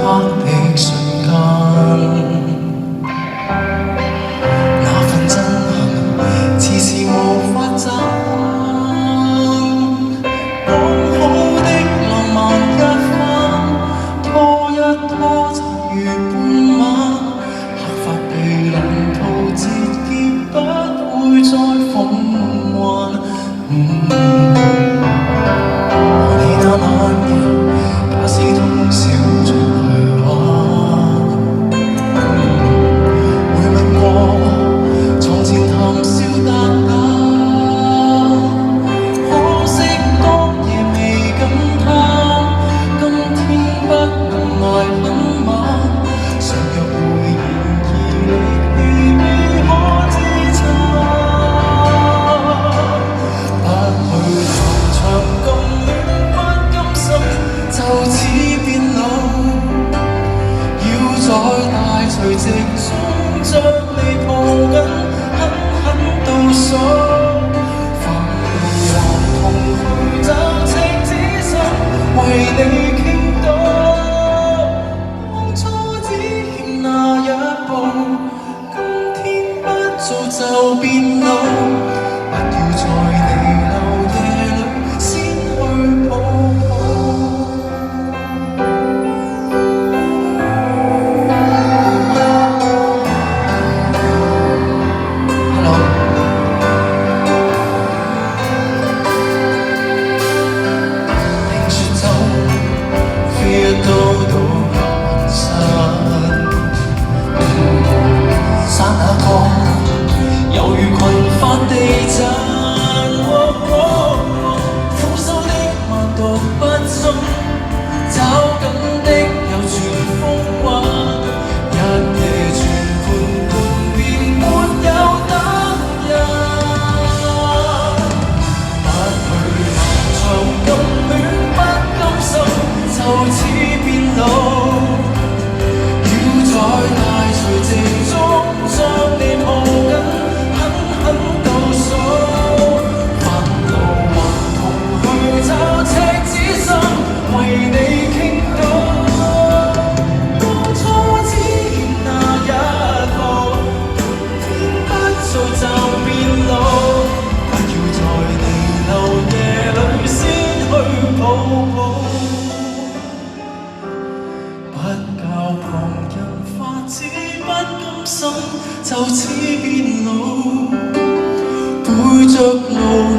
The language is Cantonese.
刻的瞬間。那份憎恨，遲遲無法習慣。講好的浪漫一番，拖一拖就如半晚。黑髮被浪濤折結，不會再奉還。和你那晚夜，假使通宵再去玩。會問過從前談笑達旦，可惜當夜未敢貪。今天不能來很晚，想約會然而力氣未可支撐。不去談長共戀，不甘心就此變老。要在大垂直中將你抱緊，狠狠倒數。煩惱還同去找赤子心，為你傾倒。當初只欠那一步，今天不做就變老。不要在彌留夜裏先去抱抱。猶如群發地震，苦修的萬毒不侵，找緊的有全風華，一夜全盤盤便沒有得人。不去談長共戀，不甘心就此變老。要在大垂直中將你抱緊，狠狠倒數。煩惱還同去找赤子心，為你傾倒。當初只欠那一步，今天不做就變老。不要在彌留夜裏先去抱抱。不教旁人發指，不甘心就此變老。背着路